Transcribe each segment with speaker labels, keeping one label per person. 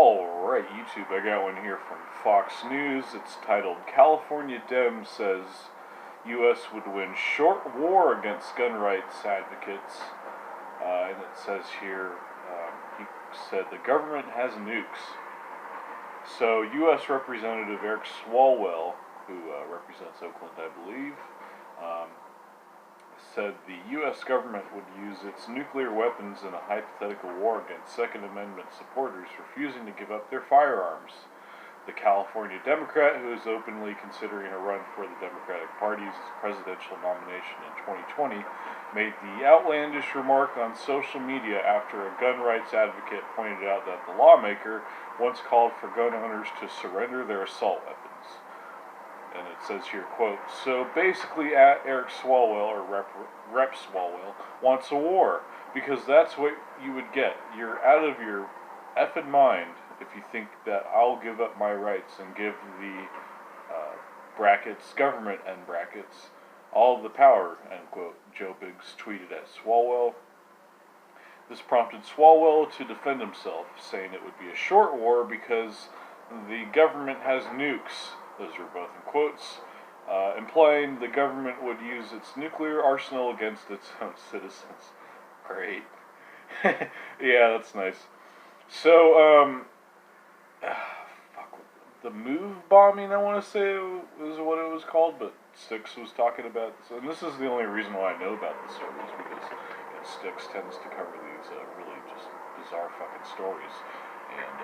Speaker 1: Alright, YouTube, I got one here from Fox News. It's titled, California Dem Says U.S. Would Win Short War Against Gun Rights Advocates. And it says here, he said, the government has nukes. So, U.S. Representative Eric Swalwell, who represents Oakland, I believe, said the U.S. government would use its nuclear weapons in a hypothetical war against Second Amendment supporters refusing to give up their firearms. The California Democrat, who is openly considering a run for the Democratic Party's presidential nomination in 2020, made the outlandish remark on social media after a gun rights advocate pointed out that the lawmaker once called for gun owners to surrender their assault weapons. And it says here, quote, so basically Eric Swalwell, or Rep Swalwell, wants a war, because that's what you would get. You're out of your effing mind if you think that I'll give up my rights and give the brackets, government end brackets, all of the power, end quote, Joe Biggs tweeted at Swalwell. This prompted Swalwell to defend himself, saying it would be a short war because the government has nukes. Those are both in quotes, implying the government would use its nuclear arsenal against its own citizens. Great. Yeah, that's nice. So, the move bombing, I want to say, is what it was called, but Styx was talking about this. And this is the only reason why I know about this story, is because Styx tends to cover these really just bizarre fucking stories. And,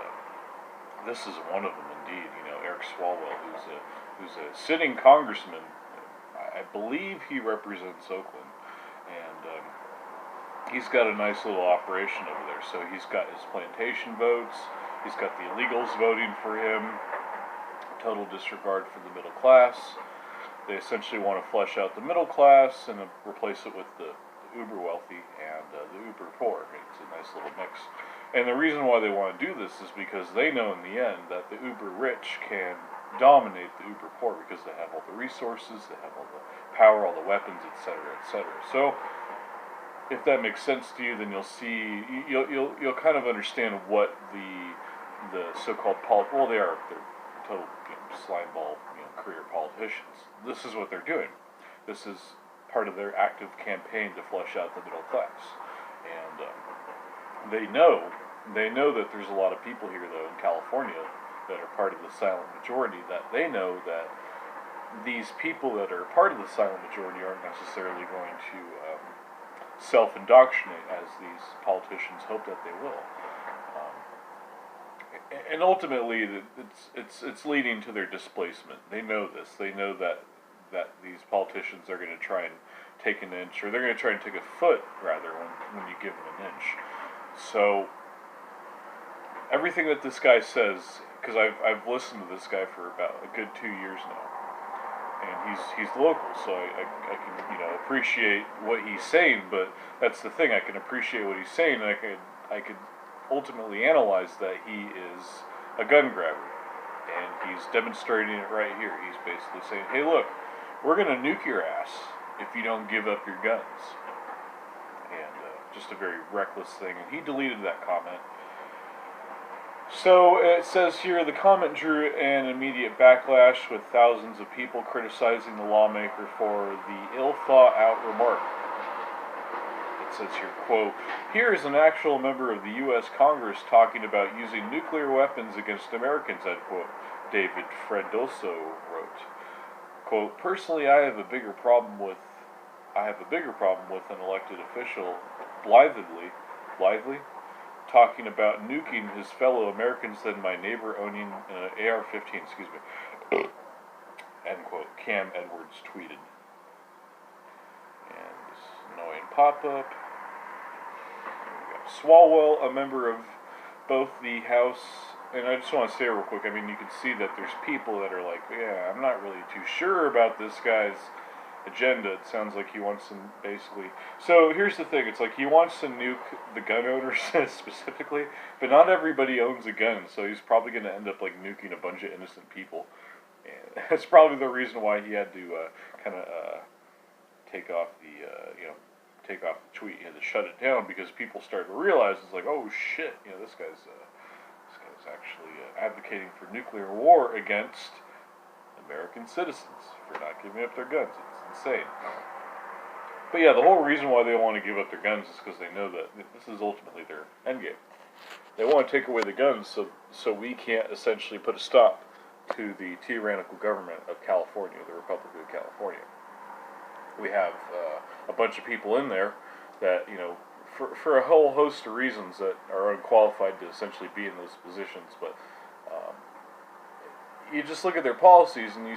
Speaker 1: this is one of them, indeed. Eric Swalwell, who's a sitting congressman. I believe he represents Oakland, and he's got a nice little operation over there. So he's got his plantation votes. He's got the illegals voting for him. Total disregard for the middle class. They essentially want to flush out the middle class and replace it with the uber wealthy and the uber poor. It's a nice little mix. And the reason why they want to do this is because they know in the end that the uber rich can dominate the uber poor because they have all the resources, they have all the power, all the weapons, etc., etc. So, if that makes sense to you, then you'll see, you'll kind of understand what the so-called they're total slime ball career politicians. This is what they're doing. This is part of their active campaign to flush out the middle class, and they know that there's a lot of people here, though, in California that are part of the silent majority, that they know that these people that are part of the silent majority aren't necessarily going to self-indoctrinate as these politicians hope that they will. And ultimately, it's leading to their displacement. They know this. They know that these politicians are going to try and take an inch, or they're going to try and take a foot, rather, when you give them an inch. So, everything that this guy says, because I've listened to this guy for about a good 2 years now, and he's local, so I can appreciate what he's saying. But that's the thing, I can appreciate what he's saying, and I could ultimately analyze that he is a gun grabber, and he's demonstrating it right here. He's basically saying, hey, look, we're going to nuke your ass if you don't give up your guns. And just a very reckless thing, and he deleted that comment. So it says here, the comment drew an immediate backlash, with thousands of people criticizing the lawmaker for the ill-thought-out remark. It says here, quote, here is an actual member of the U.S. Congress talking about using nuclear weapons against Americans, end quote, David Freddoso wrote. Quote, personally, I have a bigger problem with an elected official blithely talking about nuking his fellow Americans than my neighbor owning an AR-15, end quote, Cam Edwards tweeted. And this annoying pop-up. We got Swalwell, a member of both the House, and I just want to say real quick, I mean, you can see that there's people that are like, yeah, I'm not really too sure about this guy's agenda. It sounds like he wants them basically. So here's the thing, it's like he wants to nuke the gun owners specifically, but not everybody owns a gun, so he's probably going to end up like nuking a bunch of innocent people. And that's probably the reason why he had to kind of take off the tweet. He had to shut it down because people started to realize, it's like, oh shit, this guy's actually advocating for nuclear war against American citizens for not giving up their guns. It's insane. But yeah, the whole reason why they want to give up their guns is because they know that this is ultimately their endgame. They want to take away the guns so we can't essentially put a stop to the tyrannical government of California, the Republic of California. We have a bunch of people in there that, for a whole host of reasons that are unqualified to essentially be in those positions, but you just look at their policies and you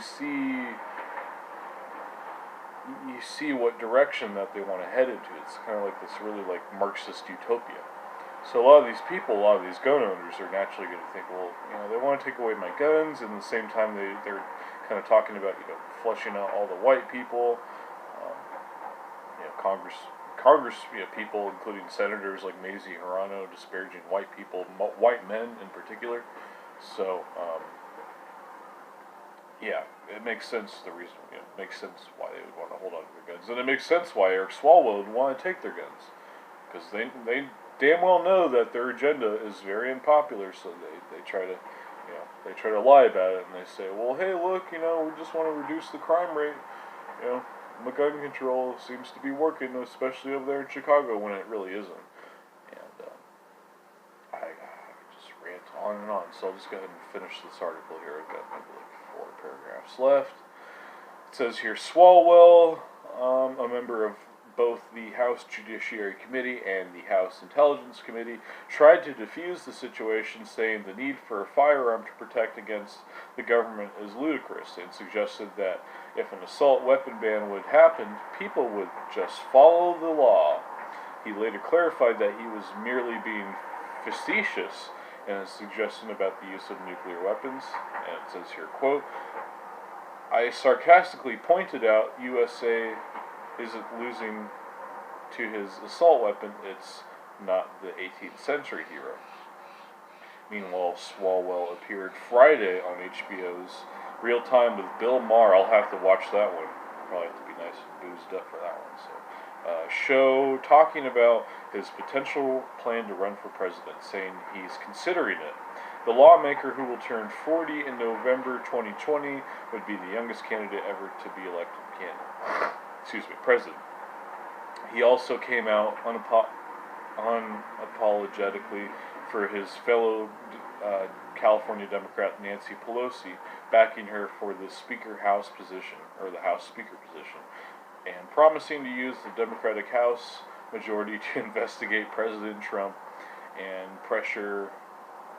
Speaker 1: see what direction that they want to head into. It's kind of like this really like Marxist utopia. So a lot of these people, a lot of these gun owners are naturally going to think, well, they want to take away my guns, and at the same time they're kind of talking about, flushing out all the white people, Congress, people, including senators like Mazie Hirono, disparaging white people, white men in particular. So, yeah, it makes sense. The reason, it makes sense why they would want to hold on to their guns, and it makes sense why Eric Swalwell would want to take their guns, because they damn well know that their agenda is very unpopular. So they try to, they try to lie about it, and they say, well, hey, look, we just want to reduce the crime rate, gun control seems to be working, especially over there in Chicago, when it really isn't. And I just rant on and on, so I'll just go ahead and finish this article here. I've got maybe like 4 paragraphs left. It says here, Swalwell, a member of both the House Judiciary Committee and the House Intelligence Committee, tried to defuse the situation, saying the need for a firearm to protect against the government is ludicrous, and suggested that if an assault weapon ban would happen, people would just follow the law. He later clarified that he was merely being facetious in his suggestion about the use of nuclear weapons, and it says here, quote, I sarcastically pointed out USA isn't losing to his assault weapon, it's not the 18th century hero. Meanwhile, Swalwell appeared Friday on HBO's Real Time with Bill Maher. I'll have to watch that one. Probably have to be nice and boozed up for that one. So, show talking about his potential plan to run for president, saying he's considering it. The lawmaker, who will turn 40 in November 2020, would be the youngest candidate ever to be elected president. He also came out unapologetically for his fellow California Democrat Nancy Pelosi, backing her for the House Speaker position, and promising to use the Democratic House majority to investigate President Trump and pressure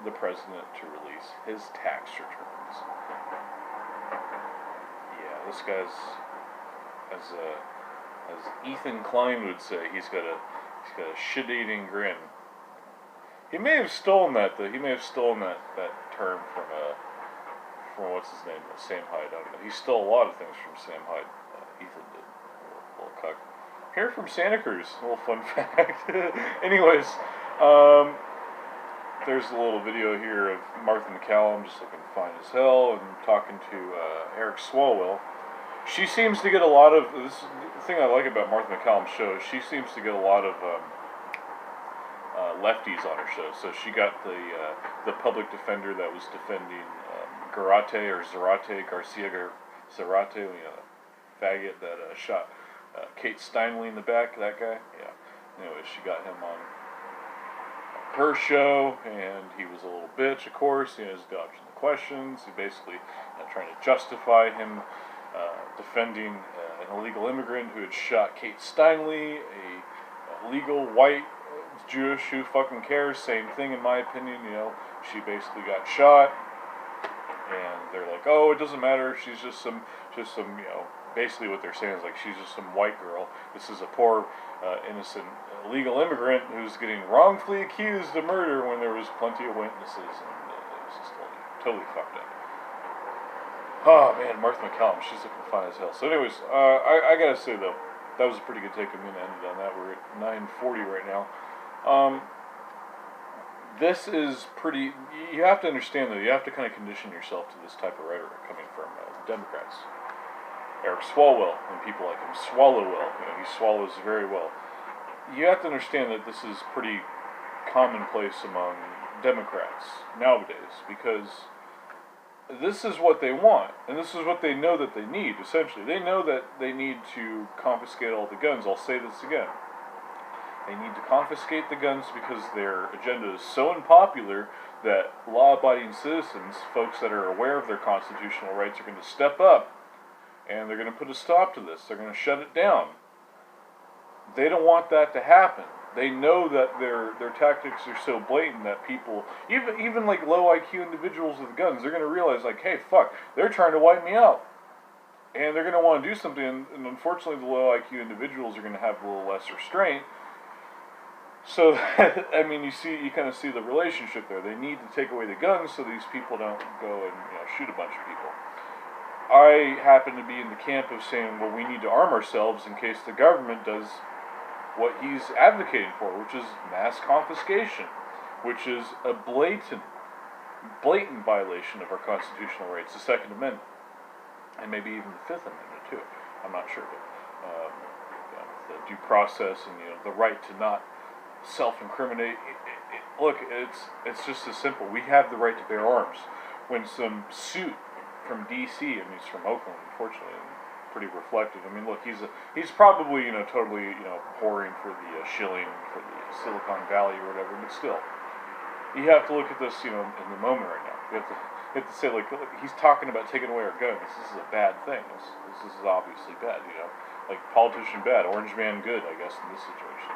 Speaker 1: the president to release his tax returns. Yeah, this guy's, as Ethan Klein would say, he's got a shit-eating grin. He may have stolen that, though. He may have stolen that term from what's his name, Sam Hyde. I don't know. He stole a lot of things from Sam Hyde. Ethan did. A little cuck. Here from Santa Cruz. A little fun fact. Anyways, there's a little video here of Martha McCallum just looking fine as hell and talking to Eric Swalwell. She seems to get a lot of, this the thing I like about Martha McCallum's show, she seems to get a lot of lefties on her show. So she got the public defender that was defending Garcia Zarate, faggot that shot Kate Steinle in the back, that guy. Yeah. Anyway, she got him on her show, and he was a little bitch, of course. He was dodging the questions. He basically trying to justify him defending an illegal immigrant who had shot Kate Steinle, a legal white Jewish who fucking cares. Same thing, in my opinion. She basically got shot, and they're like, oh, it doesn't matter. She's just some, basically what they're saying is like she's just some white girl. This is a poor, innocent, illegal immigrant who's getting wrongfully accused of murder when there was plenty of witnesses, and it was just totally fucked up. Oh man, Martha McCallum, she's looking fine as hell. So anyways, I gotta say though, that was a pretty good take. I'm gonna end it on that. We're at 9:40 right now. This is pretty, you have to understand though, you have to kind of condition yourself to this type of rhetoric coming from Democrats. Eric Swalwell and people like him swallow well. He swallows very well. You have to understand that this is pretty commonplace among Democrats nowadays, because this is what they want, and this is what they know that they need, essentially. They know that they need to confiscate all the guns. I'll say this again. They need to confiscate the guns because their agenda is so unpopular that law-abiding citizens, folks that are aware of their constitutional rights, are going to step up, and they're going to put a stop to this. They're going to shut it down. They don't want that to happen. They know that their tactics are so blatant that people, even like low IQ individuals with guns, they're going to realize, like, hey, fuck, they're trying to wipe me out. And they're going to want to do something, and unfortunately the low IQ individuals are going to have a little less restraint. So, I mean, you kind of see the relationship there. They need to take away the guns so these people don't go and shoot a bunch of people. I happen to be in the camp of saying, well, we need to arm ourselves in case the government does what he's advocating for, which is mass confiscation, which is a blatant violation of our constitutional rights, the Second Amendment, and maybe even the Fifth Amendment too. I'm not sure, but the due process and the right to not self-incriminate. Look, it's just as simple. We have the right to bear arms. When some suit from D.C., I mean, he's from Oakland, unfortunately, and pretty reflective. I mean, look, he's probably totally whoring for the shilling, for the Silicon Valley or whatever, but still, you have to look at this in the moment right now. You have to say, like, look, he's talking about taking away our guns. This is a bad thing. This is obviously bad. Like politician bad, orange man good, I guess, in this situation.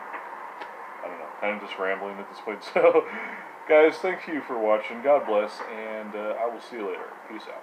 Speaker 1: I don't know, kind of just rambling at this point. So, guys, thank you for watching. God bless, and I will see you later. Peace out.